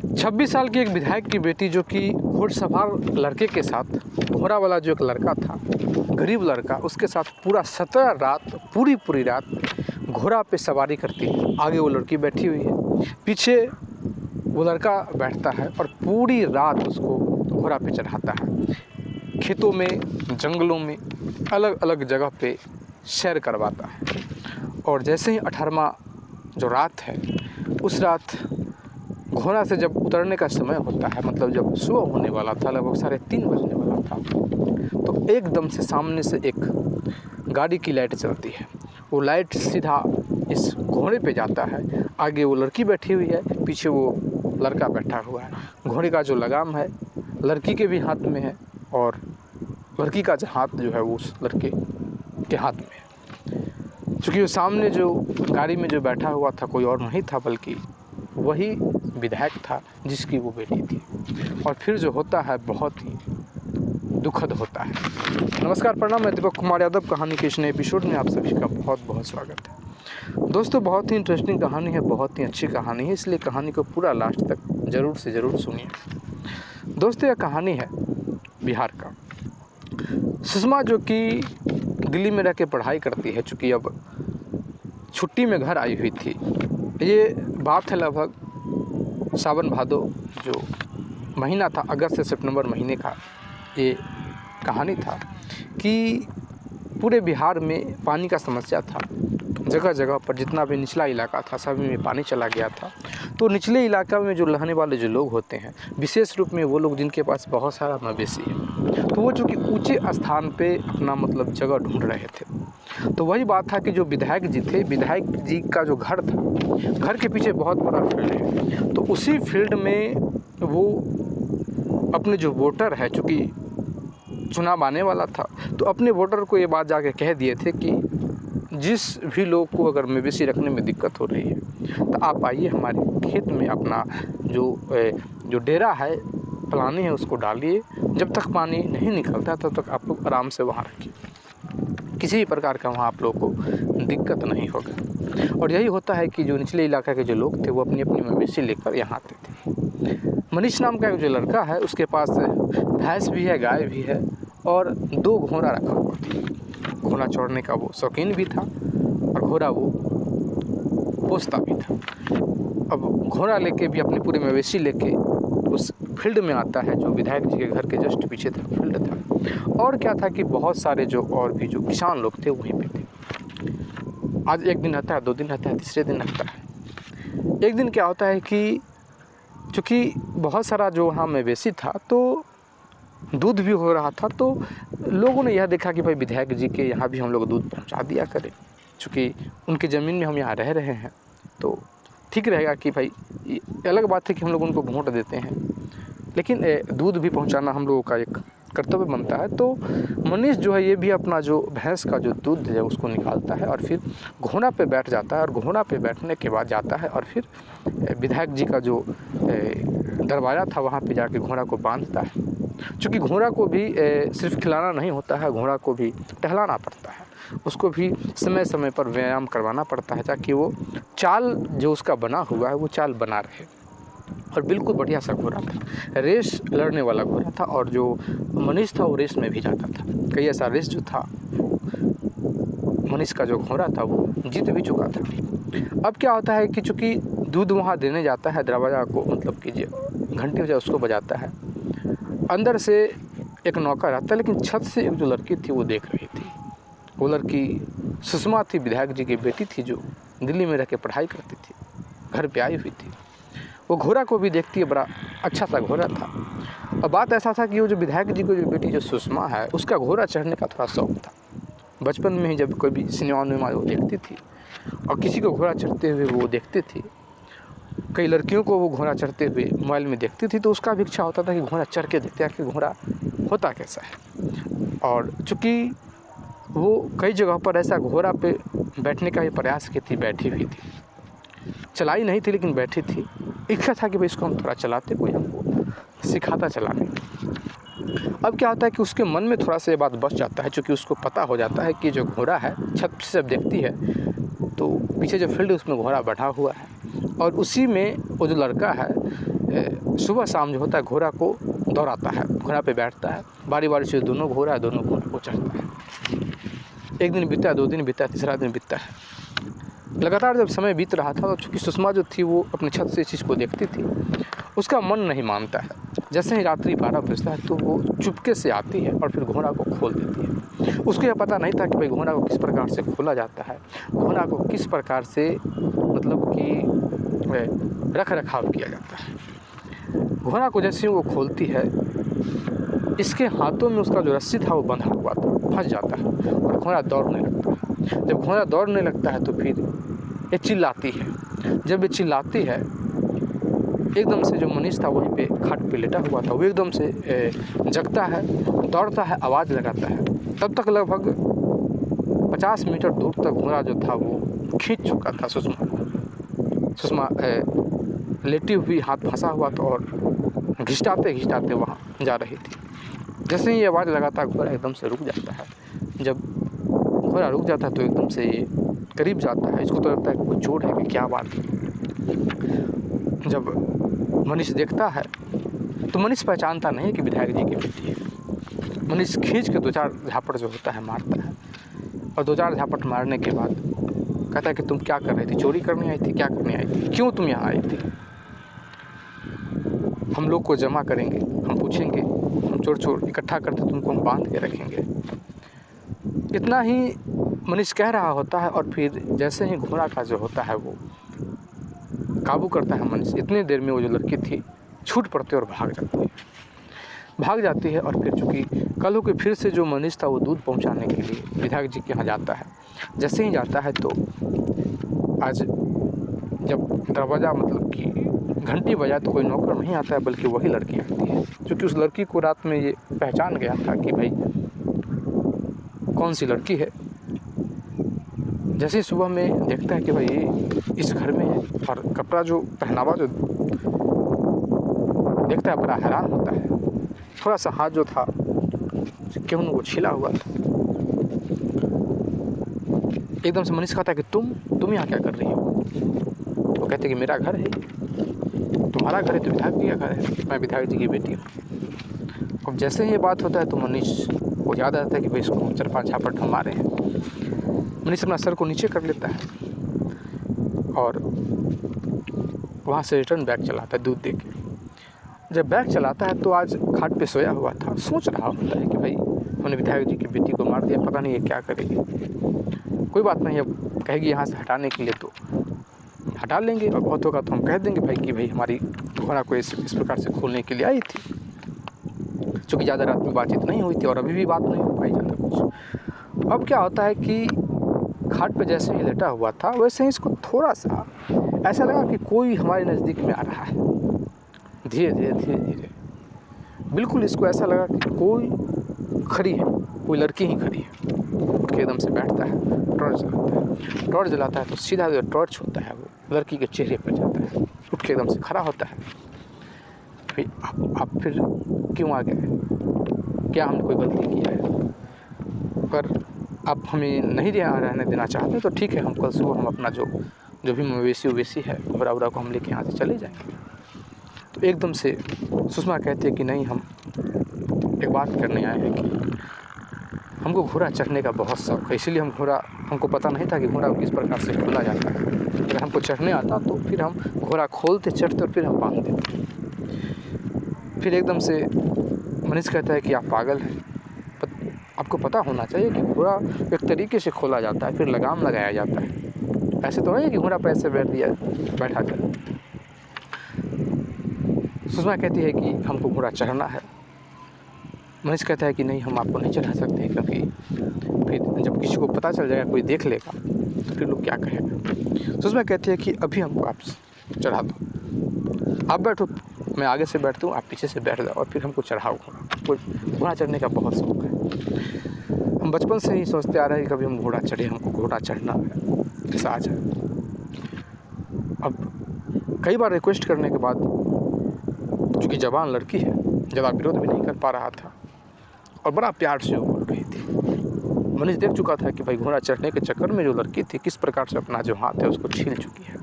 26 साल की एक विधायक की बेटी जो कि घुड़सवार लड़के के साथ, घोड़ा वाला जो एक लड़का था, गरीब लड़का, उसके साथ पूरा 17 रात पूरी रात घोड़ा पे सवारी करती है। आगे वो लड़की बैठी हुई है, पीछे वो लड़का बैठता है और पूरी रात उसको घोड़ा पे चढ़ाता है। खेतों में, जंगलों में, अलग अलग जगह पे सैर करवाता है। और जैसे ही 18वां जो रात है, उस रात घोड़ा से जब उतरने का समय होता है, मतलब जब सुबह होने वाला था, लगभग 3:30 बजने वाला था, तो एकदम से सामने से एक गाड़ी की लाइट चलती है। वो लाइट सीधा इस घोड़े पे जाता है। आगे वो लड़की बैठी हुई है, पीछे वो लड़का बैठा हुआ है। घोड़े का जो लगाम है लड़की के भी हाथ में है और लड़की का हाथ जो है वो उस लड़के के हाथ में है। चूँकि वो सामने जो गाड़ी में जो बैठा हुआ था कोई और नहीं था, बल्कि वही विधायक था जिसकी वो बेटी थी। और फिर जो होता है बहुत ही दुखद होता है। नमस्कार, प्रणाम, मैं दीपक कुमार यादव। कहानी के इस नए एपिसोड में आप सभी का बहुत बहुत स्वागत है। दोस्तों, बहुत ही इंटरेस्टिंग कहानी है, बहुत ही अच्छी कहानी है, इसलिए कहानी को पूरा लास्ट तक ज़रूर से ज़रूर सुनिए। दोस्तों, यह कहानी है बिहार का। सुषमा जो कि दिल्ली में रह के पढ़ाई करती है, चूँकि अब छुट्टी में घर आई हुई थी। ये बात है लगभग सावन भादो जो महीना था, अगस्त से सितंबर महीने का ये कहानी था कि पूरे बिहार में पानी का समस्या था। जगह जगह पर जितना भी निचला इलाका था सभी में पानी चला गया था। तो निचले इलाका में जो रहने वाले जो लोग होते हैं, विशेष रूप में वो लोग जिनके पास बहुत सारा मवेशी है, तो वो जो कि ऊंचे स्थान पे अपना मतलब जगह ढूंढ रहे थे। तो वही बात था कि जो विधायक जी थे, विधायक जी का जो घर था, घर के पीछे बहुत बड़ा फील्ड है। तो उसी फील्ड में वो अपने जो वोटर है, चूँकि चुनाव आने वाला था, तो अपने वोटर को ये बात जाके कह दिए थे कि जिस भी लोग को अगर मवेशी रखने में दिक्कत हो रही है तो आप आइए हमारे खेत में अपना जो डेरा है, पलानी है, उसको डालिए। जब तक पानी नहीं निकलता तब तक आप लोग आराम से वहाँ रखिए, किसी भी प्रकार का वहाँ आप लोगों को दिक्कत नहीं होगा। और यही होता है कि जो निचले इलाका के जो लोग थे वो अपनी अपनी मवेशी लेकर यहाँ आते थे। मनीष नाम का जो लड़का है उसके पास भैंस भी है, गाय भी है और 2 घोड़ा रखा हुआ था। घोड़ा चढ़ने का वो शौकीन भी था और घोड़ा वो पोसता भी था। अब घोड़ा लेके भी अपनी पूरी मवेशी लेके उस फील्ड में आता है जो विधायक जी के घर के जस्ट पीछे था फील्ड था। और क्या था कि बहुत सारे जो और भी जो किसान लोग थे वहीं पे थे। आज एक दिन आता है, 2 दिन आता है, तीसरे दिन आता है। एक दिन क्या होता है कि चूँकि बहुत सारा जो वहाँ मवेशी था तो दूध भी हो रहा था, तो लोगों ने यह देखा कि भाई विधायक जी के यहाँ भी हम लोग दूध पहुँचा दिया करें। चूँकि उनकी ज़मीन में हम यहाँ रह रहे हैं तो ठीक रहेगा कि भाई, अलग बात है कि हम लोग उनको वोट देते हैं, लेकिन दूध भी पहुँचाना हम लोगों का एक कर्तव्य बनता है। तो मनीष जो है ये भी अपना जो भैंस का जो दूध है उसको निकालता है और फिर घोड़ा पे बैठ जाता है। और घोड़ा पे बैठने के बाद जाता है और फिर विधायक जी का जो दरवाज़ा था वहाँ पे जाके घोड़ा को बांधता है। चूँकि घोड़ा को भी सिर्फ खिलाना नहीं होता है, घोड़ा को भी टहलाना पड़ता है, उसको भी समय समय पर व्यायाम करवाना पड़ता है ताकि वो चाल जो उसका बना हुआ है वो चाल बना रहे। और बिल्कुल बढ़िया सा घोड़ा था, रेस लड़ने वाला घोड़ा था। और जो मनीष था वो रेस में भी जाता था। कई ऐसा रेस जो था वो मनीष का जो घोड़ा था वो जीत भी चुका था। अब क्या होता है कि चूँकि दूध वहाँ देने जाता है, दरवाज़ा को मतलब कि घंटी जो उसको बजाता है, अंदर से एक नौकर आता है, लेकिन छत से एक जो लड़की थी वो देख रही थी। वो लड़की सुषमा थी, विधायक जी की बेटी थी, जो दिल्ली में रह के पढ़ाई करती थी, घर पे आई हुई थी। वो घोड़ा को भी देखती है, बड़ा अच्छा सा घोड़ा था। और बात ऐसा था कि वो जो विधायक जी की जो बेटी जो सुषमा है उसका घोड़ा चढ़ने का थोड़ा शौक था। बचपन में ही जब कोई भी सिनेमा उनेमा वो देखती थी और किसी को घोड़ा चढ़ते हुए वो देखती थी, कई लड़कियों को वो घोड़ा चढ़ते हुए मोबाइल में देखती थी, तो उसका भी इच्छा होता था कि घोड़ा चढ़ के देखते हैं कि घोड़ा होता कैसा है। और चूँकि वो कई जगह पर ऐसा घोड़ा पे बैठने का भी प्रयास की थी, बैठी हुई थी, चलाई नहीं थी लेकिन बैठी थी। इच्छा था कि भाई इसको हम थोड़ा चलाते, कोई हमको सिखाता चलाने। अब क्या होता है कि उसके मन में थोड़ा सा ये बात बस जाता है, चूँकि उसको पता हो जाता है कि जो घोड़ा है छत से जब देखती है तो पीछे जो फील्ड है उसमें घोड़ा बैठा हुआ है और उसी में वो जो लड़का है सुबह शाम जो होता है घोड़ा को दौड़ाता है, घोड़ा पे बैठता है, बारी बारी से दोनों घोड़ा को चढ़ता है। एक दिन बीता, 2 दिन बीता, तीसरा दिन बीतता है। लगातार जब समय बीत रहा था तो चूँकि सुषमा जो थी वो अपनी छत से इस चीज़ को देखती थी, उसका मन नहीं मानता है। जैसे ही रात्रि 12 बजता है तो वो चुपके से आती है और फिर घोड़ा को खोल देती है। उसको यह पता नहीं था कि भाई घोड़ा को किस प्रकार से खोला जाता है, घोड़ा को किस प्रकार से मतलब कि रख रखाव किया जाता है। घोड़ा को जैसे ही वो खोलती है, इसके हाथों में उसका जो रस्सी था वो बंधा हुआ था, फंस जाता है और घोड़ा दौड़ने लगता है। जब घोड़ा दौड़ने लगता है तो फिर ये चिल्लाती है। जब ये चिल्लाती है, एकदम से जो मनीष था वहीं पे खाट पे लेटा हुआ था, वो एकदम से जगता है, दौड़ता है, आवाज़ लगाता है। तब तक लगभग 50 मीटर दूर तक घोड़ा जो था वो खींच चुका था सुषमा लेटी हुई, हाथ फंसा हुआ था और घिसटाते घिसटाते वहाँ जा रही थी। जैसे ही ये आवाज़ लगाता है घोड़ा एकदम से रुक जाता है। जब घोड़ा रुक जाता है तो एकदम से ये करीब जाता है। इसको तो लगता है कि कोई चोर है कि क्या बात है। जब मनीष देखता है तो मनीष पहचानता नहीं कि विधायक जी की बेटी है। मनीष खींच के 2-4 झापट जो होता है मारता है और 2-4 झापट मारने के बाद कहता है कि तुम क्या कर रही थी, चोरी करने आई थी, क्या करने आई थी, क्यों तुम यहाँ आई थी? हम लोग को जमा करेंगे, हम पूछेंगे, हम चोर इकट्ठा करते तुमको हम बांध के रखेंगे। इतना ही मनीष कह रहा होता है और फिर जैसे ही घोड़ा का जो होता है वो काबू करता है मनीष, इतनी देर में वो जो लड़की थी छूट पड़ती है और भाग जाती है। और फिर चूँकि कल हो के फिर से जो मनीष था वो दूध पहुंचाने के लिए विधायक जी के यहाँ जाता है। जैसे ही जाता है तो आज जब दरवाज़ा मतलब कि घंटी बजाए तो कोई नौकर नहीं आता है, बल्कि वही लड़की आती है। क्योंकि उस लड़की को रात में ये पहचान गया था कि भाई कौन सी लड़की है। जैसे ही सुबह में देखता है कि भाई ये इस घर में है और कपड़ा जो पहनावा जो देखता है, बड़ा हैरान होता है। थोड़ा सा हाथ जो था क्यों वो छिला हुआ था। एकदम से मनीष कहता है कि तुम यहाँ क्या कर रही हो? वो कहते कि मेरा घर है, तुम्हारा घर है तो विधायक जी का घर है, मैं विधायक जी की बेटी हूँ। अब जैसे ही ये बात होता है तो मनीष को याद आता है कि भाई इसको 4-5 झापट हम मारे हैं। मनीष अपना सर को नीचे कर लेता है और वहाँ से रिटर्न बैग चलाता है दूध दे के। जब बैग चलाता है तो आज खाट पे सोया हुआ था, सोच रहा होता है कि भाई हमने विधायक जी की बेटी को मार दिया, पता नहीं ये क्या करेगी। कोई बात नहीं, अब कहेगी यहाँ से हटाने के लिए तो हटा लेंगे और बहुत होगा तो हम कह देंगे भाई कि भाई हमारी घोड़ा को इस प्रकार से खोलने के लिए आई थी। चूँकि ज़्यादा रात में बातचीत नहीं हुई थी और अभी भी बात नहीं हो पाई ज़्यादा कुछ। अब क्या होता है कि खाट पे जैसे ही लेटा हुआ था वैसे ही इसको थोड़ा सा ऐसा लगा कि कोई हमारे नज़दीक में आ रहा है। धीरे धीरे बिल्कुल इसको ऐसा लगा कि कोई खड़ी है, कोई लड़की ही खड़ी है। उठ के एकदम से बैठता है, टॉर्च जलाता है तो सीधा जो टॉर्च होता है वो लड़की के चेहरे पर जाता है। उठ के एकदम से खड़ा होता है। फिर आप फिर क्यों आ गए? क्या हमने कोई गलती किया है? पर आप हमें नहीं रहने देना चाहते तो ठीक है, हम कल सुबह हम अपना जो भी मवेशी है घोड़ा उड़ा को हम लेके यहाँ से चले जाएंगे। तो एकदम से सुषमा कहती है कि नहीं, हम एक बात करने आए हैं कि हमको घोड़ा चढ़ने का बहुत शौक है, इसीलिए हमको पता नहीं था कि घोड़ा किस प्रकार से खोला जाता है। अगर हमको चढ़ने आता तो फिर हम घोड़ा खोलते, चढ़ते और फिर हम बांध देते। फिर एकदम से मनीष कहता है कि आप पागल हैं, आपको पता होना चाहिए कि घोड़ा एक तरीके से खोला जाता है, फिर लगाम लगाया जाता है। ऐसे तो नहीं है कि घोड़ा पर ऐसे बैठा जाए। सुषमा कहती है कि हमको घोड़ा चढ़ना है। मनीष कहता है कि नहीं, हम आपको नहीं चढ़ा सकते, क्योंकि फिर जब किसी को पता चल जाएगा, कोई देख लेगा तो फिर लोग क्या कहेगा। सुषमा कहती है कि अभी हमको आप चढ़ा दो, आप बैठो, मैं आगे से बैठता हूँ, आप पीछे से बैठ जाओ और फिर हमको चढ़ाओ घोड़ा चढ़ने का बहुत शौक है। हम बचपन से ही सोचते आ रहे हैं कि कभी हम घोड़ा चढ़े, हमको घोड़ा चढ़ना है, ऐसा आ जाए। अब कई बार रिक्वेस्ट करने के बाद, चूँकि जवान लड़की है, ज़्यादा विरोध भी नहीं कर पा रहा था और बड़ा प्यार से वो बोल रही थी। मनीष देख चुका था कि भाई घोड़ा चढ़ने के चक्कर में जो लड़की थी किस प्रकार से अपना जो हाथ है उसको छील चुकी है,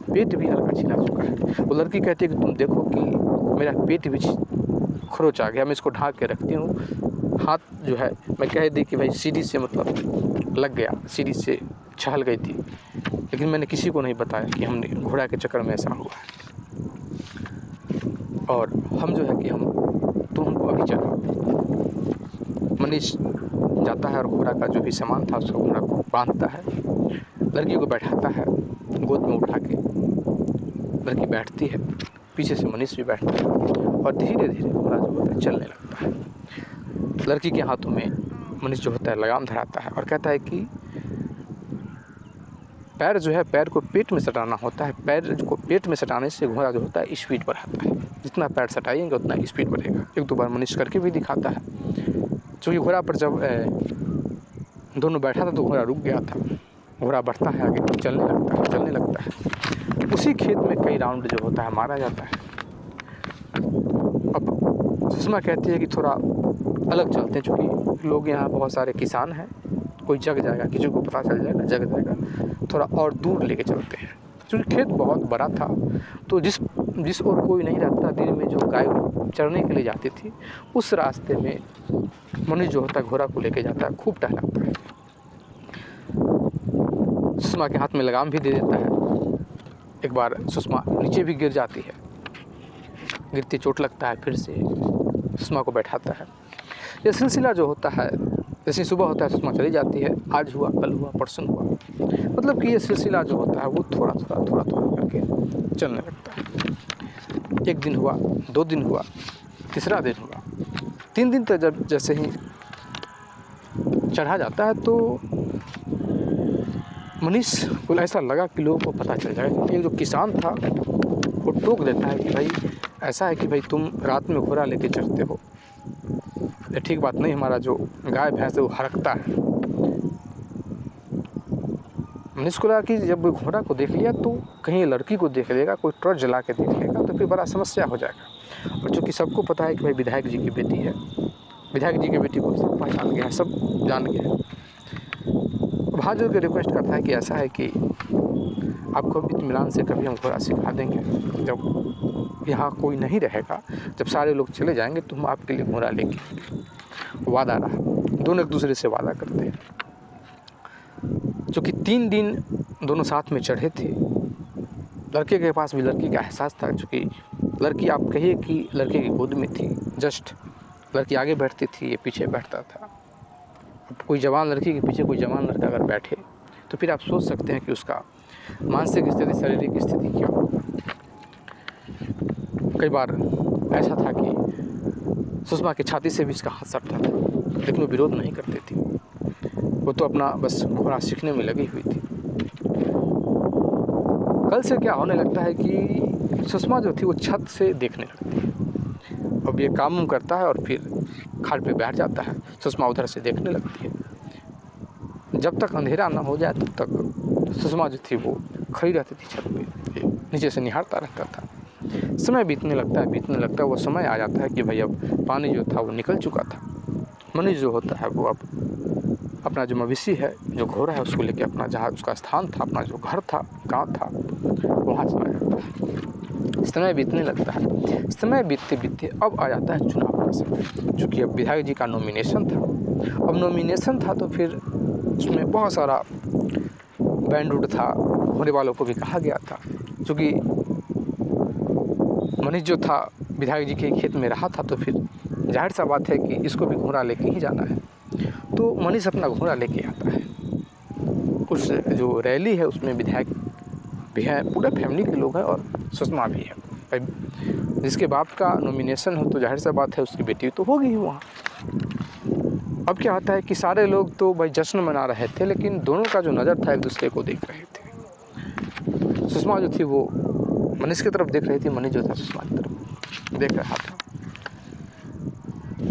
पेट भी हल्का छिला चुका है। वो लड़की कहती है कि तुम देखो कि मेरा पेट भी खरोच आ गया। मैं इसको ढाँक के रखती हूँ। हाथ जो है मैं कह दी कि भाई सीढ़ी से मतलब लग गया, सीढ़ी से छहल गई थी, लेकिन मैंने किसी को नहीं बताया कि हमने घोड़ा के चक्कर में ऐसा हुआ है। और हम जो है कि हम तुरंत को अभी चला। मनीष जाता है और घोड़ा का जो भी सामान था उसको घोड़ा को बांधता है, लड़की को बैठाता है, गोद में उठा के लड़की बैठती है, पीछे से मनीष भी बैठता है और धीरे धीरे घोड़ा जो होता है चलने लगता है। लड़की के हाथों में मनीष जो होता है लगाम धराता है और कहता है कि पैर जो है, पैर को पेट में सटाना होता है। पैर को पेट में सटाने से घोड़ा जो होता है स्पीड बढ़ाता है। जितना पैर सटाएंगे उतना स्पीड बढ़ेगा। एक दो बार मनीष करके भी दिखाता है। क्योंकि घोड़ा पर जब दोनों बैठा था तो घोड़ा रुक गया था। घोड़ा बढ़ता है आगे, चलने लगता है। उसी खेत में कई राउंड जो होता है मारा जाता है। अब सुषमा कहती है कि थोड़ा अलग चलते हैं, चूँकि लोग यहाँ बहुत सारे किसान हैं, कोई जग जाएगा, किसी को पता चल जाएगा, जग जाएगा, थोड़ा और दूर लेके चलते हैं। क्योंकि खेत बहुत बड़ा था, तो जिस ओर कोई नहीं रहता, दिन में जो गाय चरने के लिए जाती थी, उस रास्ते में मनीष जो होता है घोड़ा को लेके जाता है, खूब टहलाता है। सुषमा के हाथ में लगाम भी दे देता है। एक बार सुषमा नीचे भी गिर जाती है, गिरती चोट लगता है, फिर से सुषमा को बैठाता है। यह सिलसिला जो होता है, जैसे सुबह होता है सुषमा चली जाती है, आज हुआ, कल हुआ, परसों हुआ, मतलब कि ये सिलसिला जो होता है वो थोड़ा थोड़ा करके चलने लगता है। एक दिन हुआ, 2 दिन हुआ, तीसरा दिन हुआ, 3 दिन तक जब जैसे ही चढ़ा जाता है तो मनीष को ऐसा लगा कि लोगों को पता चल जाएगा। एक जो किसान था वो टोक देता है कि भाई ऐसा है कि भाई तुम रात में घोड़ा लेके चढ़ते हो, ये ठीक बात नहीं, हमारा जो गाय भैंस है वो हरकता है। मनीष को लगा कि जब घोड़ा को देख लिया तो कहीं लड़की को देख लेगा, कोई टॉर्च जला के देख लेगा तो फिर बड़ा समस्या हो जाएगा। और चूँकि सबको पता है कि भाई विधायक जी की बेटी है, विधायक जी की बेटी को सब पहचान गया है, सब जान गया है। भाई जो के रिक्वेस्ट करता है कि ऐसा है कि आपको इत्मीनान से कभी हम घोड़ा सिखा देंगे, जब यहाँ कोई नहीं रहेगा, जब सारे लोग चले जाएंगे तो हम आपके लिए घोड़ा लेके आएंगे। वादा रहा, दोनों एक दूसरे से वादा करते हैं। चूँकि 3 दिन दोनों साथ में चढ़े थे, लड़के के पास भी लड़की का एहसास था। चूँकि लड़की आप कहिए कि लड़के की गोद में थी, जस्ट लड़की आगे बैठती थी, ये पीछे बैठता था। अब कोई जवान लड़की के पीछे कोई जवान लड़का अगर बैठे तो फिर आप सोच सकते हैं कि उसका मानसिक स्थिति, शारीरिक स्थिति क्या होगा। कई बार ऐसा था कि सुषमा की छाती से भी इसका हाथ सटता था, लेकिन वो विरोध नहीं करती थी। वो तो अपना बस घोड़ा सीखने में लगी हुई थी। कल से क्या होने लगता है कि सुषमा जो थी वो छत से देखने लगती है। अब ये काम करता है और फिर खाट पे बैठ जाता है, सुषमा उधर से देखने लगती है। जब तक अंधेरा ना हो जाए तब तक सुषमा जो थी वो खड़ी रहती थी छत पे, नीचे से निहारता रहता था। समय बीतने लगता है, वो समय आ जाता है कि भाई अब पानी जो था वो निकल चुका था। मनीष जो होता है वो अब अपना जो मवेशी है, जो घोड़ा है, उसको लेके अपना जहाँ उसका स्थान था, अपना जो घर था, गाँव था, वहाँ चला जाता है। समय बीतने लगता है। समय बीतते बीतते अब आ जाता है चुनाव का समय। चूँकि अब विधायक जी का नॉमिनेशन था, अब नॉमिनेशन था तो फिर उसमें बहुत सारा बैंड उड था, होने वालों को भी कहा गया था। चूँकि मनीष जो था विधायक जी के खेत में रहा था तो फिर जाहिर सा बात है कि इसको भी घोड़ा लेके ही जाना है। तो मनीष अपना घोड़ा लेके आता है। उस जो रैली है उसमें विधायक भी है, पूरा फैमिली के लोग हैं और सुषमा भी है। जिसके बाप का नॉमिनेशन हो तो जाहिर सा बात है उसकी बेटी तो होगी ही वहाँ। अब क्या होता है कि सारे लोग तो भाई जश्न मना रहे थे, लेकिन दोनों का जो नज़र था एक दूसरे को देख रहे थे। सुषमा जो थी वो मनीष की तरफ देख रही थी, मनीष जो था सुषमा की तरफ देख रहा था।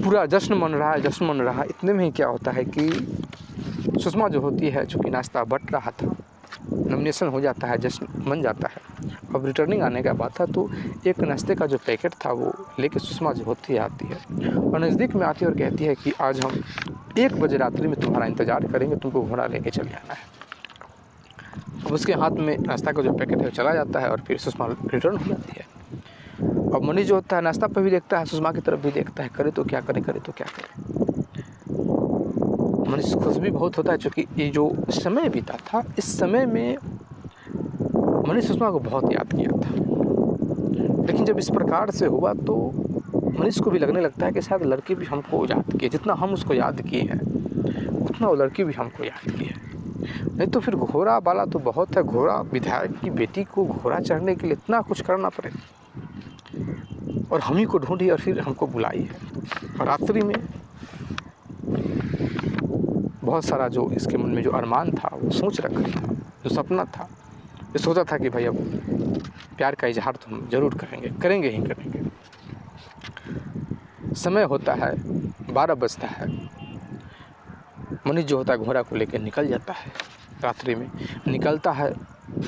पूरा जश्न मन रहा है। इतने में ही क्या होता है कि सुषमा जो होती है, चूँकि नाश्ता बट रहा था, नॉमिनेशन हो जाता है, जश्न मन जाता है। अब रिटर्निंग आने का बात था तो एक नाश्ते का जो पैकेट था वो लेके सुषमा जो होती है आती है और नज़दीक में आती है और कहती है कि आज हम 1 बजे रात्रि में तुम्हारा इंतज़ार करेंगे, तुमको घोड़ा लेके चले आना है। अब उसके हाथ में नाश्ता का जो पैकेट है चला जाता है और फिर सुषमा रिटर्न हो जाती है। और मनीष जो होता है नाश्ता पर भी देखता है, सुषमा की तरफ भी देखता है, करे तो क्या करे, करे तो क्या करे। मनीष खुश भी बहुत होता है, क्योंकि ये जो समय बीता था, इस समय में मनीष सुषमा को बहुत याद किया था। लेकिन जब इस प्रकार से हुआ तो मनीष को भी लगने लगता है कि शायद लड़की भी हमको याद की है, जितना हम उसको याद किए हैं उतना वो लड़की भी हमको याद की है। नहीं तो फिर घोड़ा वाला तो बहुत है, घोड़ा विधायक की बेटी को घोड़ा चढ़ने के लिए इतना कुछ करना पड़े, और हम ही को ढूंढी और फिर हमको बुलाई है। और रात्रि में बहुत सारा जो इसके मन में जो अरमान था, वो सोच रखा था, जो सपना था, ये सोचा था कि भाई अब प्यार का इजहार तो हम जरूर करेंगे, करेंगे ही करेंगे। समय होता है 12 बजता है, मनीष जो होता है घोड़ा को लेकर निकल जाता है। रात्रि में निकलता है,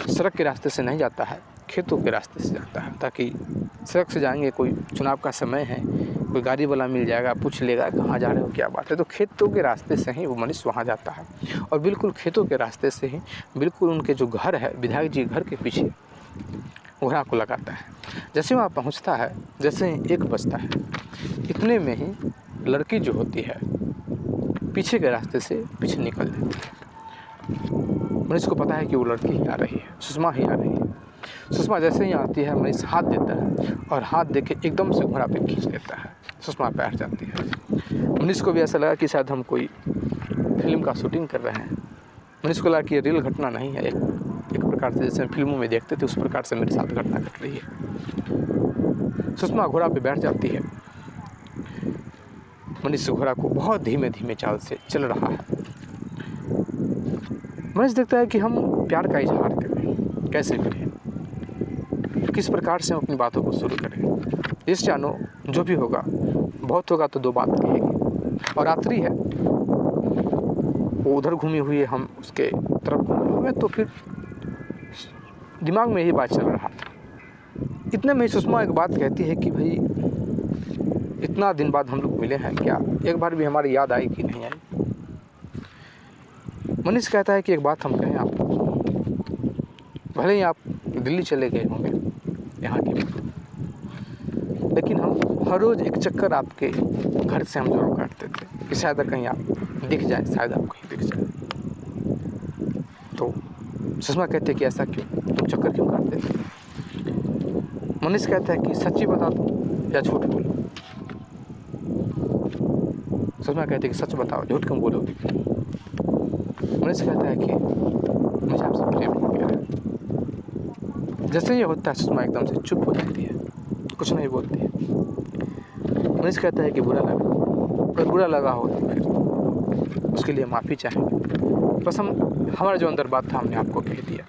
सड़क के रास्ते से नहीं जाता है, खेतों के रास्ते से जाता है, ताकि सड़क से जाएंगे, कोई चुनाव का समय है, कोई गाड़ी वाला मिल जाएगा, पूछ लेगा कहाँ जा रहे हो, क्या बात है। तो खेतों के रास्ते से ही वो मनीष वहाँ जाता है, और बिल्कुल खेतों के रास्ते से ही बिल्कुल उनके जो घर है, विधायक जी घर के पीछे घोड़ा को लगाता है। जैसे वहाँ पहुँचता है, जैसे ही 1 बजता है, इतने में ही लड़की जो होती है पीछे के रास्ते से पीछे निकल जाती है। मनीष को पता है कि वो लड़की ही आ रही है, सुषमा ही आ रही है। सुषमा जैसे ही आती है, मनीष हाथ देता है, और हाथ दे के एकदम से घोड़ा पे खींच लेता है, सुषमा बैठ जाती है। मनीष को भी ऐसा लगा कि शायद हम कोई फिल्म का शूटिंग कर रहे हैं। मनीष को लगा कि ये रियल घटना नहीं है, एक प्रकार से जैसे फिल्मों में देखते थे उस प्रकार से मेरे साथ घटना घट रही है। सुषमा घोड़ा पे बैठ जाती है। मनीष घोड़ा को बहुत धीमे धीमे चाल से चल रहा है। मनीष देखता है कि हम प्यार का इजहार करें, कैसे करें, किस प्रकार से हम अपनी बातों को शुरू करें। इस जानो जो भी होगा, बहुत होगा तो 2 बात कहेगी। और रात्रि है, वो उधर घूमी हुई है, हम उसके तरफ घूमे हुए, तो फिर दिमाग में यही बात चल रहा था। इतने में सुषमा एक बात कहती है कि भाई इतना दिन बाद हम लोग मिले हैं, क्या एक बार भी हमारी याद आई कि नहीं आई। मनीष कहता है कि एक बात हम कहें आपको, भले ही आप दिल्ली चले गए होंगे यहाँ के, लेकिन हम हर रोज़ एक चक्कर आपके घर से हम जरूर काटते थे कि शायद कहीं आप दिख जाए, शायद आप कहीं दिख जाए। तो सुषमा कहते हैं कि ऐसा क्यों, तुम चक्कर क्यों काटते थे। मनीष कहता है कि सच्ची बता दो या झूठ बोलो। सुषमा कहते हैं कि सच बताओ, झूठ क्यों बोलोगे। मनीष कहता है कि मुझे आपसे प्रेम हो गया है। जैसे ये होता है, सुषमा एकदम से चुप हो जाती है, कुछ नहीं बोलती है। मनीष कहता है कि बुरा लगा, अगर बुरा लगा हो तो फिर उसके लिए माफ़ी चाहेंगे। बस हमारा जो अंदर बात था हमने आपको कह दिया,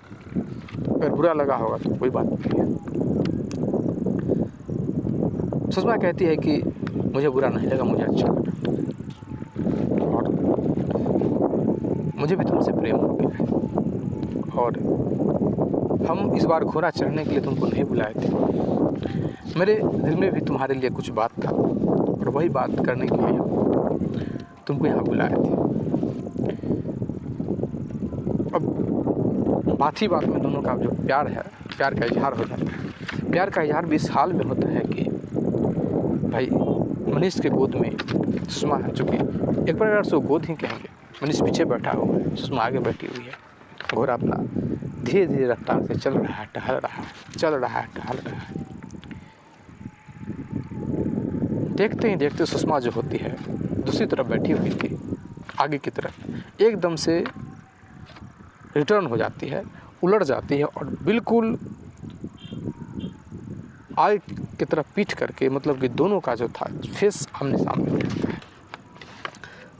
अगर बुरा लगा होगा तो कोई बात नहीं है। सुषमा कहती है कि मुझे बुरा नहीं लगा, मुझे अच्छा लगा, और मुझे भी तुमसे प्रेम हो गया है, और हम इस बार घोड़ा चढ़ने के लिए तुमको नहीं बुलाए थे। मेरे दिल में भी तुम्हारे लिए कुछ बात था, और वही बात करने के लिए तुमको यहाँ बुलाए थे। अब बात ही बात में दोनों का जो प्यार है, प्यार का इजहार हो जाता है। प्यार का इजहार भी इस हाल में होता है कि भाई मनीष के गोद में सुषमा है, चूँकि एक प्रकार से वो गोद ही कहेंगे। मनीष पीछे बैठा हुआ है, सुषमा आगे बैठी हुई है। घोड़ा अपना धीरे धीरे रफ्तार से चल रहा है, टहल रहा है, चल रहा है, टहल रहा है। देखते ही देखते सुषमा जो होती है दूसरी तरफ बैठी हुई थी, आगे की तरफ एकदम से रिटर्न हो जाती है, उलट जाती है, और बिल्कुल आगे की तरफ पीठ करके, मतलब कि दोनों का जो था फेस आमने सामने हो जाता है।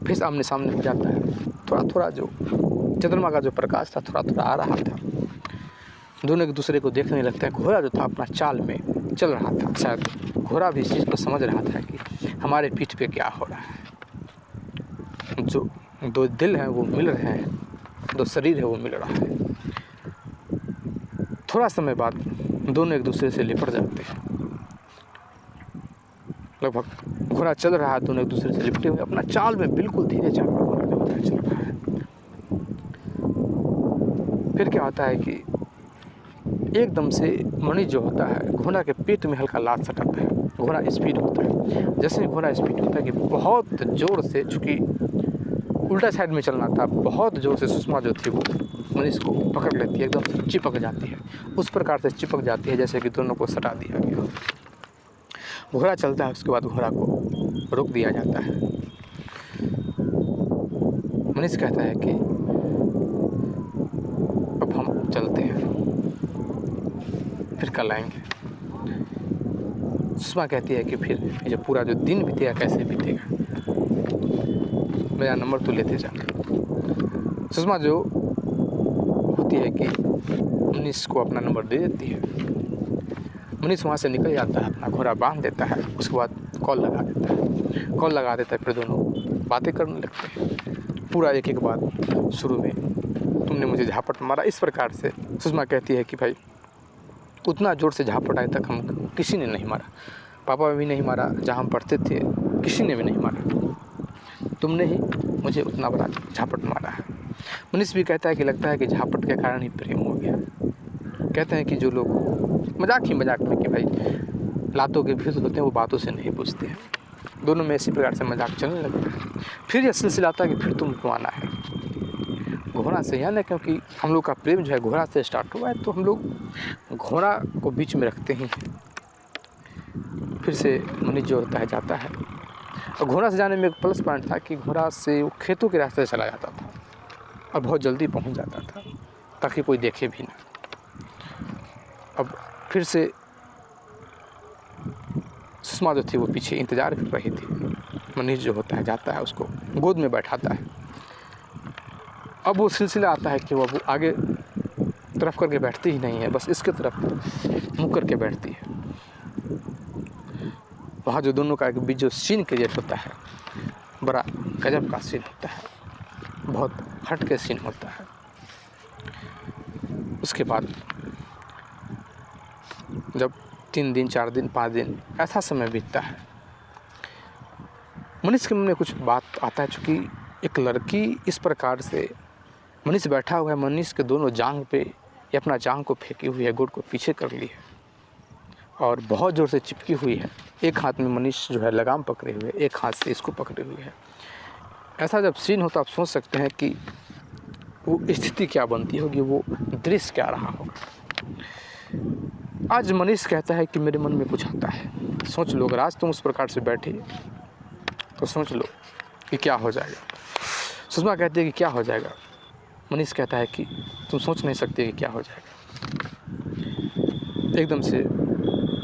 फेस आमने सामने हो जाता है। थोड़ा थोड़ा जो चंद्रमा का जो प्रकाश था थोड़ा थोड़ा आ रहा था। दोनों एक दूसरे को देखने लगते हैं। घोड़ा जो था अपना चाल में चल रहा था। शायद घोड़ा भी इस चीज़ को समझ रहा था कि हमारे पीठ पे क्या हो रहा है। जो 2 दिल हैं वो मिल रहे हैं, 2 शरीर है वो मिल रहा है। थोड़ा समय बाद दोनों एक दूसरे से लिपट जाते हैं। लगभग घोड़ा चल रहा है, दोनों एक दूसरे से लिपटे हुए अपना चाल में बिल्कुल धीरे चाल में घोड़ा जो होता है चल रहा है। फिर क्या होता है कि एकदम से मनीष जो होता है घोड़ा के पेट में हल्का लात सटाता है। घोड़ा स्पीड होता है। जैसे ही घोड़ा स्पीड होता है कि बहुत ज़ोर से, चूँकि उल्टा साइड में चलना था, बहुत ज़ोर से सुषमा जो थी वो मनीष को पकड़ लेती है, एकदम से चिपक जाती है। उस प्रकार से चिपक जाती है जैसे कि दोनों को सटा दिया गया। घोड़ा चलता है, उसके बाद घोड़ा को रोक दिया जाता है। मनीष कहता है कि अब हम चलते हैं, फिर कल आएंगे। सुषमा कहती है कि फिर जब पूरा जो दिन बीतेगा कैसे बीतेगा, मेरा नंबर तो लेते जा। सुषमा जो होती है कि मनीष को अपना नंबर दे देती है। मनीष वहाँ से निकल जाता है, अपना घोड़ा बांध देता है, उसके बाद कॉल लगा देता है। फिर दोनों बातें करने लगते हैं। पूरा एक एक बात, शुरू में तुमने मुझे झापट मारा, इस प्रकार से सुषमा कहती है कि भाई उतना ज़ोर से झापट आए तक हम किसी ने नहीं मारा, पापा भी नहीं मारा, जहाँ हम पढ़ते थे किसी ने भी नहीं मारा, तुमने ही मुझे उतना बड़ा झापट मारा है। मनीष भी कहता है कि लगता है कि झापट के कारण ही प्रेम हो गया। कहते हैं कि जो लोग मजाक में कि भाई लातों के भूत होते हैं वो बातों से नहीं पूछते हैं। दोनों में इसी प्रकार से मजाक चलने लगता है। फिर यह सिलसिला आता है कि फिर तुमको आना है घोड़ा से, या ना, क्योंकि हम लोग का प्रेम जो है घोड़ा से स्टार्ट हुआ है, तो हम लोग घोड़ा को बीच में रखते ही हैं। फिर से मनीष जो होता है जाता है, और घोड़ा से जाने में एक प्लस पॉइंट था कि घोड़ा से वो खेतों के रास्ते से चला जाता था और बहुत जल्दी पहुंच जाता था ताकि कोई देखे भी ना। अब फिर से सुषमा जो थी वो पीछे इंतज़ार कर रही थी। मनीष जो होता है जाता है, उसको गोद में बैठाता है। अब वो सिलसिला आता है कि वो अब आगे तरफ करके बैठती ही नहीं है, बस इसके तरफ मुँह करके बैठती है। वहाँ जो दोनों का एक बीच जो सीन क्रिएट होता है, बड़ा गजब का सीन होता है, बहुत हट के सीन होता है। उसके बाद जब 3 दिन 4 दिन 5 दिन ऐसा समय बीतता है, मनीष के मन में कुछ बात आता है। चूँकि एक लड़की इस प्रकार से, मनीष बैठा हुआ है, मनीष के दोनों जांघ पे या अपना जांघ को फेंकी हुई है, गोड़ को पीछे कर ली है और बहुत ज़ोर से चिपकी हुई है। एक हाथ में मनीष जो है लगाम पकड़े हुए, एक हाथ से इसको पकड़े हुए है। ऐसा जब सीन होता, आप सोच सकते हैं कि वो स्थिति क्या बनती होगी, वो दृश्य क्या रहा होगा। आज मनीष कहता है कि मेरे मन में कुछ आता है, सोच लो, अगर आज तुम उस प्रकार से बैठे तो सोच लो कि क्या हो जाएगा। सुषमा कहती है कि क्या हो जाएगा। मनीष कहता है कि तुम सोच नहीं सकते कि क्या हो जाएगा। एकदम से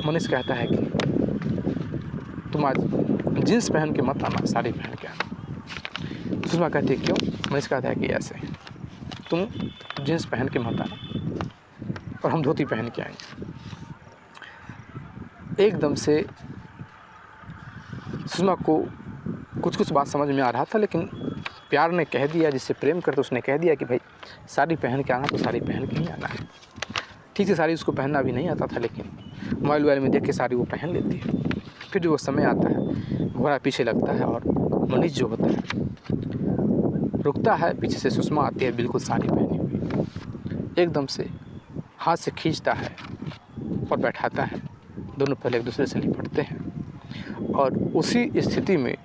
मनीष कहता है कि तुम आज जीन्स पहन के मत आना, साड़ी पहन के आना। सुषमा कहती है क्यों। मनीष कहता है कि ऐसे तुम जीन्स पहन के मत आना और हम धोती पहन के आएंगे। एकदम से सुषमा को कुछ बात समझ में आ रहा था, लेकिन प्यार ने कह दिया, जिससे प्रेम करते उसने कह दिया कि भाई साड़ी पहन के आना तो साड़ी पहन के ही आना है। ठीक से साड़ी उसको पहनना भी नहीं आता था, लेकिन मोबाइल में देख के साड़ी वो पहन लेती है। फिर जो वो समय आता है, घोड़ा पीछे लगता है और मनीष जो होता है रुकता है। पीछे से सुषमा आती है, बिल्कुल साड़ी पहनी हुई, एकदम से हाथ से खींचता है और बैठाता है। दोनों पहले एक दूसरे से लिपटते हैं और उसी स्थिति में,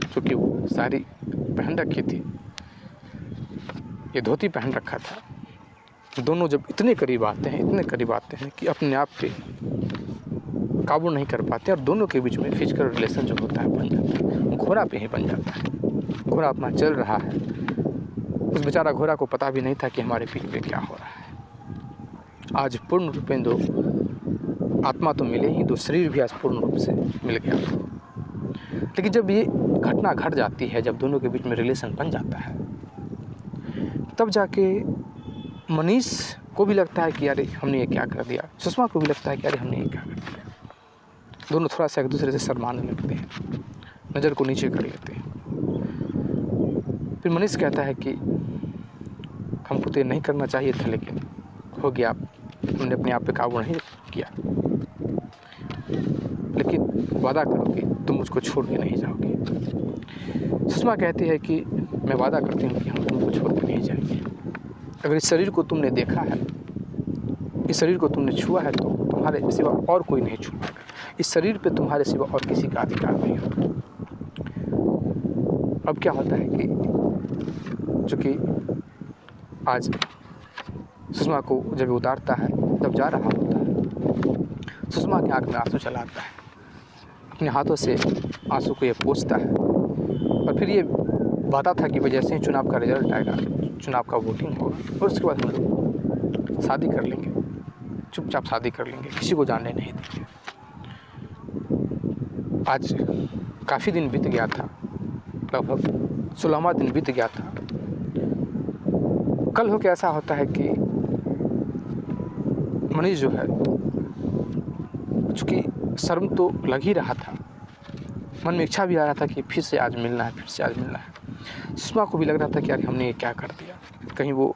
चूँकि वो साड़ी पहन रखी थी, ये धोती पहन रखा था, दोनों जब इतने करीब आते हैं कि अपने आप पे काबू नहीं कर पाते और दोनों के बीच में फिजिकल रिलेशन जो होता है बन जाता है। घोड़ा पे ही बन जाता है। घोड़ा अपना चल रहा है, उस बेचारा घोड़ा को पता भी नहीं था कि हमारे पीठ पे क्या हो रहा है। आज पूर्ण रूप में दो आत्मा तो मिले ही, दो शरीर भी आज पूर्ण रूप से मिल गया। लेकिन जब ये घटना घट जाती है, जब दोनों के बीच में रिलेशन बन जाता है, तब जाके मनीष को भी लगता है कि अरे हमने ये क्या कर दिया। सुषमा को भी लगता है कि अरे हमने ये क्या कर दिया। दोनों थोड़ा सा एक दूसरे से शर्माने लगते हैं, नज़र को नीचे कर लेते हैं। फिर मनीष कहता है कि हमको तो ये नहीं करना चाहिए था, लेकिन हो गया, हमने अपने आप पे काबू नहीं किया। लेकिन वादा करो कि तुम मुझको छोड़ के नहीं जाओगे। सुषमा कहती है कि मैं वादा करती हूँ कि हम तुमको छोड़ के नहीं जाएंगे। अगर इस शरीर को तुमने देखा है इस शरीर को तुमने छुआ है तो तुम्हारे सिवा और कोई नहीं छुआ। इस शरीर पे तुम्हारे सिवा और किसी का अधिकार नहीं होता। अब क्या होता है कि चूँकि आज सुषमा को जब उतारता है, जब जा रहा होता है, सुषमा की आँख में आंसू चला आता है, अपने हाथों से आंसू को ये पोंछता है और फिर ये वादा था कि जैसे ही चुनाव का रिजल्ट आएगा, चुनाव का वोटिंग होगा और उसके बाद हम लोग शादी कर लेंगे, चुपचाप शादी कर लेंगे, किसी को जानने नहीं देंगे। आज काफ़ी दिन बीत गया था, लगभग 16वां दिन बीत गया था। कल हो के ऐसा होता है कि मनीष जो है, चूँकि शर्म तो लग ही रहा था, मन में इच्छा भी आ रहा था कि फिर से आज मिलना है, फिर से आज मिलना है। सुषमा को भी लग रहा था कि यार हमने ये क्या कर दिया, कहीं वो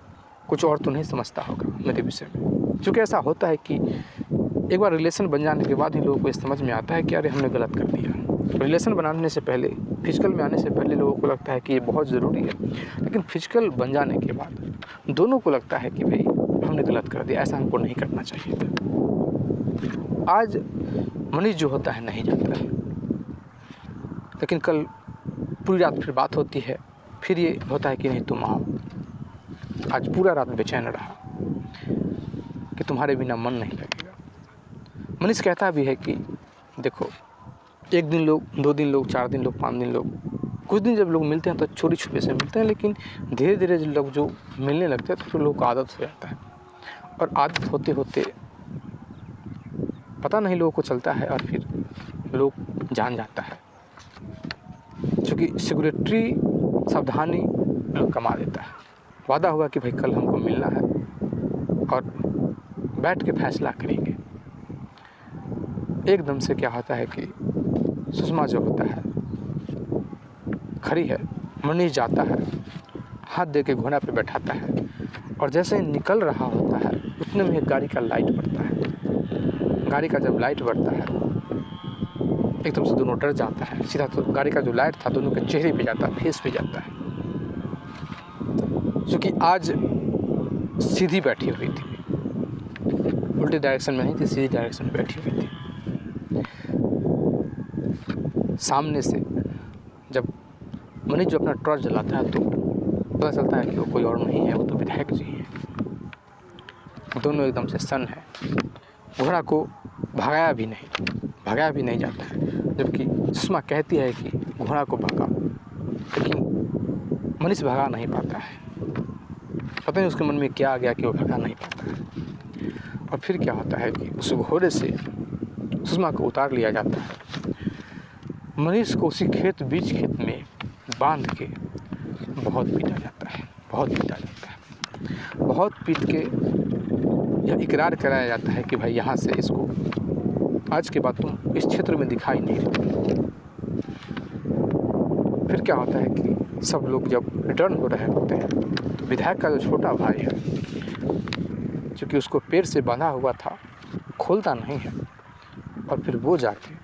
कुछ और तो नहीं समझता होगा मेरे विषय में। चूँकि ऐसा होता है कि एक बार रिलेशन बन जाने के बाद ही लोगों को ये समझ में आता है कि अरे हमने गलत कर दिया। रिलेशन बनाने से पहले, फिजिकल में आने से पहले लोगों को लगता है कि ये बहुत ज़रूरी है, लेकिन फिजिकल बन जाने के बाद दोनों को लगता है कि भाई हमने गलत कर दिया, ऐसा हमको नहीं करना चाहिए था। आज मनीष जो होता है नहीं जाता है, लेकिन कल पूरी रात फिर बात होती है, फिर ये होता है कि नहीं तुम आओ। आज पूरा रात बेचैन रहा कि तुम्हारे बिना मन नहीं लगेगा। मनीष कहता भी है कि देखो, एक दिन लोग, 2 दिन लोग, 4 दिन लोग, 5 दिन लोग, कुछ दिन जब लोग मिलते हैं तो चोरी छुपे से मिलते हैं, लेकिन धीरे धीरे लोग जो मिलने लगते हैं तो फिर लोगों को आदत हो जाता है और आदत होते होते पता नहीं लोगों को चलता है और फिर लोग जान जाता है। क्योंकि सिक्योरिटी सावधानी लोग कमा देता है। वादा होगा कि भाई कल हमको मिलना है और बैठ के फैसला करेंगे। एकदम से क्या होता है कि सुषमा जो होता है खड़ी है, मनीष जाता है, हाथ दे के घोड़ा पे बैठाता है और जैसे ही निकल रहा होता है उतने में एक गाड़ी का लाइट बढ़ता है। गाड़ी का जब लाइट बढ़ता है एकदम से दोनों डर जाता है। सीधा तो गाड़ी का जो लाइट था दोनों के चेहरे पे जाता है, फेस पे जाता है। क्योंकि आज सीधी बैठी हुई थी, उल्टी डायरेक्शन में नहीं थी, सीधी डायरेक्शन में बैठी हुई थी। सामने से जब मनीष जो अपना टॉर्च जलाता है तो पता चलता है कि वो कोई और नहीं है, वो तो विधायक जी हैं। दोनों एकदम से सन्न है। घोड़ा को भगाया भी नहीं जाता है, जबकि सुषमा कहती है कि घोड़ा को भगा, लेकिन मनीष भगा नहीं पाता है। पता नहीं उसके मन में क्या आ गया कि वो भगा नहीं पाता है। और फिर क्या होता है कि उस घोड़े से सुषमा को उतार लिया जाता है। मनीष को उसी बीच खेत में बांध के बहुत पीटा जाता है। बहुत पीट के यह इकरार कराया जाता है कि भाई यहाँ से इसको आज के बाद तुम इस क्षेत्र में दिखाई नहीं देते। फिर क्या होता है कि सब लोग जब रिटर्न हो रहे होते हैं तो विधायक का जो छोटा भाई है, क्योंकि उसको पैर से बांधा हुआ था, खोलता नहीं है और फिर वो जाके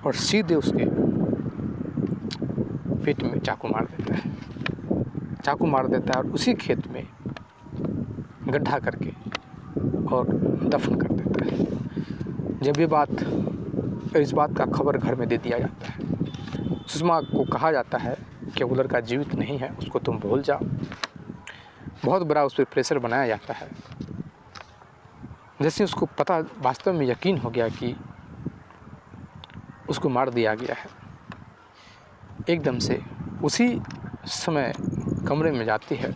और सीधे उसके पेट में चाकू मार देता है और उसी खेत में गड्ढा करके और दफन कर देता है। जब इस बात का खबर घर में दे दिया जाता है, सुषमा को कहा जाता है कि वो लड़का जीवित नहीं है, उसको तुम भूल जाओ। बहुत बड़ा उस पर प्रेशर बनाया जाता है। जैसे उसको पता, वास्तव में यकीन हो गया कि उसको मार दिया गया है, एकदम से उसी समय कमरे में जाती है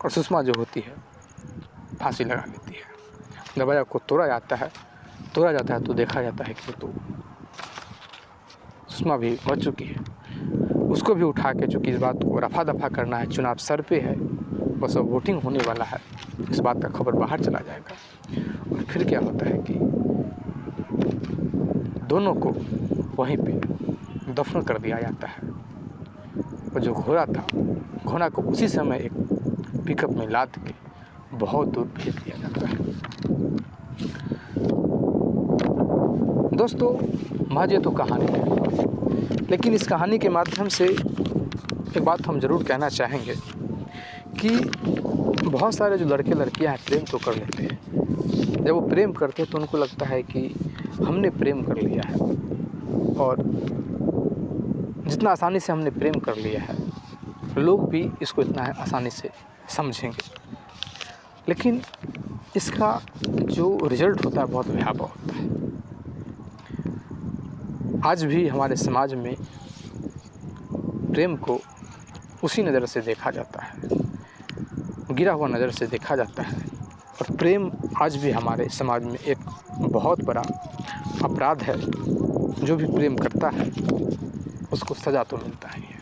और सुषमा जो होती है फांसी लगा लेती है। दरवाजा को तोड़ा जाता है तो देखा जाता है कि तो सुषमा भी मर चुकी है। उसको भी उठा के, चूँकि इस बात को रफा दफा करना है, चुनाव सर पे है, बस अब वोटिंग होने वाला है, इस बात का खबर बाहर चला जाएगा। और फिर क्या होता है कि दोनों को वहीं पे दफन कर दिया जाता है। और जो घोड़ा था, घोड़ा को उसी समय एक पिकअप में लाद के बहुत दूर भेज दिया जाता है। दोस्तों, महज ये तो कहानी है, लेकिन इस कहानी के माध्यम से एक बात हम ज़रूर कहना चाहेंगे कि बहुत सारे जो लड़के लड़कियां हैं प्रेम तो कर लेते हैं, जब वो प्रेम करते हैं तो उनको लगता है कि हमने प्रेम कर लिया है, और जितना आसानी से हमने प्रेम कर लिया है लोग भी इसको इतना आसानी से समझेंगे। लेकिन इसका जो रिज़ल्ट होता है बहुत भयावह होता है। आज भी हमारे समाज में प्रेम को उसी नज़र से देखा जाता है, गिरा हुआ नज़र से देखा जाता है, और प्रेम आज भी हमारे समाज में एक बहुत बड़ा अपराध है। जो भी प्रेम करता है उसको सज़ा तो मिलता ही है।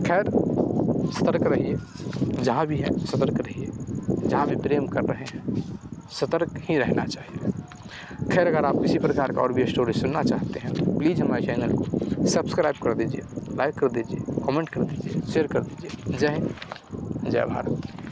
खैर, सतर्क रहिए, जहाँ भी हैं सतर्क रहिए, जहाँ भी प्रेम कर रहे हैं सतर्क ही रहना चाहिए। खैर, अगर आप किसी प्रकार का और भी स्टोरी सुनना चाहते हैं तो प्लीज़ हमारे चैनल को सब्सक्राइब कर दीजिए, लाइक कर दीजिए, कमेंट कर दीजिए, शेयर कर दीजिए। जय हिंद, जय भारत।